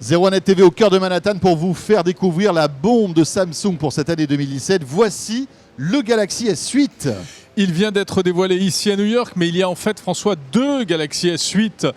01net TV au cœur de Manhattan pour vous faire découvrir la bombe de Samsung pour cette année 2017. Voici le Galaxy S8. Il vient d'être dévoilé ici à New York, mais il y a en fait, François, deux Galaxy S8.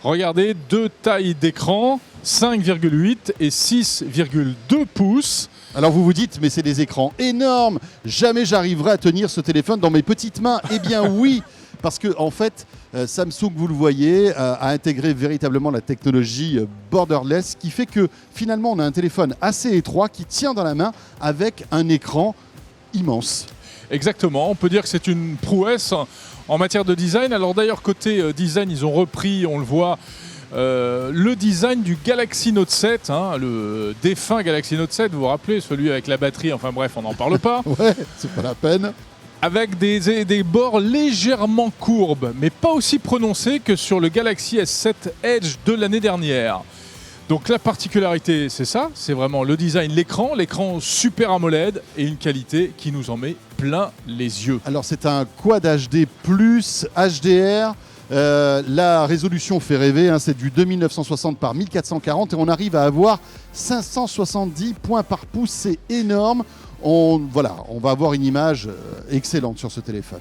Regardez, deux tailles d'écran, 5,8 et 6,2 pouces. Alors vous vous dites, mais c'est des écrans énormes. Jamais j'arriverai à tenir ce téléphone dans mes petites mains. Eh bien oui, parce que en fait, Samsung, vous le voyez, a intégré véritablement la technologie borderless, qui fait que finalement on a un téléphone assez étroit qui tient dans la main avec un écran immense. Exactement, on peut dire que c'est une prouesse en matière de design. Alors d'ailleurs, côté design, ils ont repris, on le voit, le design du Galaxy Note 7, le défunt Galaxy Note 7, vous vous rappelez, celui avec la batterie, enfin bref, on n'en parle pas. Ouais, c'est pas la peine. Avec des bords légèrement courbes, mais pas aussi prononcés que sur le Galaxy S7 Edge de l'année dernière. Donc la particularité, c'est ça, c'est vraiment le design, l'écran Super AMOLED et une qualité qui nous en met plein les yeux. Alors c'est un Quad HD plus HDR. La résolution fait rêver, c'est du 2960 par 1440 et on arrive à avoir 570 points par pouce, c'est énorme. On va avoir une image excellente sur ce téléphone.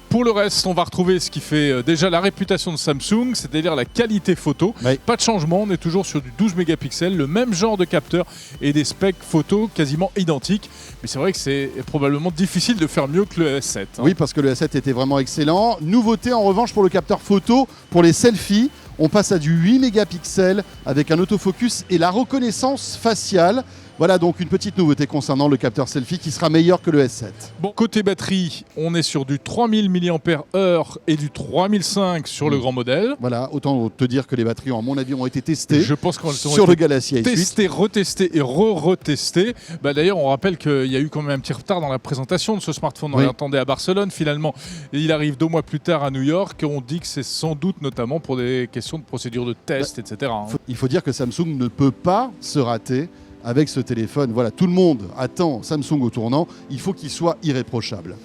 Pour le reste, on va retrouver ce qui fait déjà la réputation de Samsung, c'est-à-dire la qualité photo. Oui. Pas de changement, on est toujours sur du 12 mégapixels, le même genre de capteur et des specs photo quasiment identiques. Mais c'est vrai que c'est probablement difficile de faire mieux que le S7. Oui, parce que le S7 était vraiment excellent. Nouveauté en revanche pour le capteur photo, pour les selfies, on passe à du 8 mégapixels avec un autofocus et la reconnaissance faciale. Voilà donc une petite nouveauté concernant le capteur selfie qui sera meilleur que le S7. Bon, côté batterie, on est sur du 3000 mAh et du 3005 sur le grand modèle. Voilà, autant te dire que les batteries, à mon avis, ont été testées. Je pense qu'on sur le Galaxy S8. Testé, retesté et re-retesté. D'ailleurs, on rappelle qu'il y a eu quand même un petit retard dans la présentation de ce smartphone. On l'attendait à Barcelone. Finalement, il arrive 2 mois plus tard à New York. Et on dit que c'est sans doute notamment pour des questions de procédure de test, etc. Il faut dire que Samsung ne peut pas se rater avec ce téléphone. Voilà, tout le monde attend Samsung au tournant. Il faut qu'il soit irréprochable.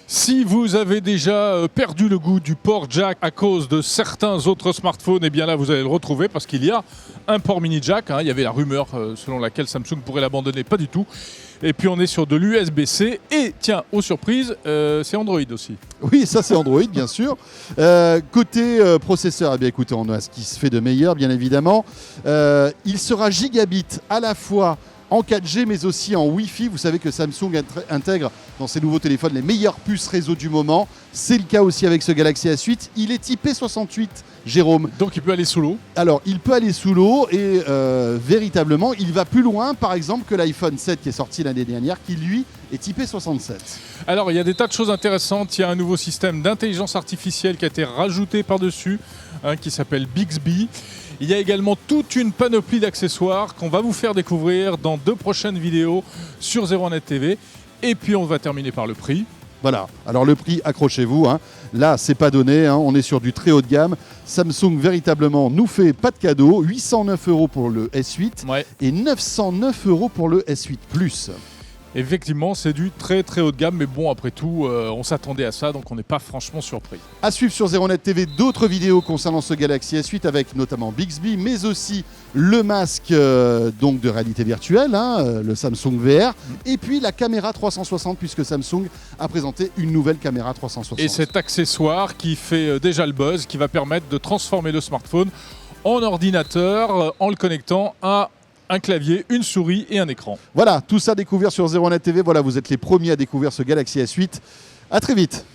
Si vous avez déjà perdu le goût du port jack à cause de certains autres smartphones, eh bien là vous allez le retrouver parce qu'il y a un port mini jack. Il y avait la rumeur selon laquelle Samsung pourrait l'abandonner, pas du tout. Et puis on est sur de l'USB-C et tiens, aux surprises, c'est Android aussi. Oui, ça c'est Android bien sûr. Côté processeur, eh bien écoutez, on a ce qui se fait de meilleur bien évidemment. Il sera gigabit à la fois en 4G mais aussi en Wi-Fi. Vous savez que Samsung intègre dans ses nouveaux téléphones les meilleures puces réseau du moment. C'est le cas aussi avec ce Galaxy S8. Il est typé 68, Jérôme. Donc il peut aller sous l'eau. Alors il peut aller sous l'eau et véritablement il va plus loin par exemple que l'iPhone 7 qui est sorti l'année dernière qui lui est typé 67. Alors il y a des tas de choses intéressantes. Il y a un nouveau système d'intelligence artificielle qui a été rajouté par-dessus qui s'appelle Bixby. Il y a également toute une panoplie d'accessoires qu'on va vous faire découvrir dans 2 prochaines vidéos sur 01net TV. Et puis on va terminer par le prix. Voilà, alors le prix, accrochez-vous. Là, c'est pas donné, on est sur du très haut de gamme. Samsung, véritablement, nous fait pas de cadeau. 809 € pour le S8 et 909 € pour le S8 Plus. Effectivement, c'est du très très haut de gamme, mais bon, après tout, on s'attendait à ça, donc on n'est pas franchement surpris. À suivre sur 01net TV d'autres vidéos concernant ce Galaxy S8 avec notamment Bixby, mais aussi le masque donc de réalité virtuelle, le Samsung VR, et puis la caméra 360 puisque Samsung a présenté une nouvelle caméra 360. Et cet accessoire qui fait déjà le buzz, qui va permettre de transformer le smartphone en ordinateur en le connectant à un clavier, une souris et un écran. Voilà, tout ça découvert sur 01net TV. Voilà, vous êtes les premiers à découvrir ce Galaxy S8. À très vite.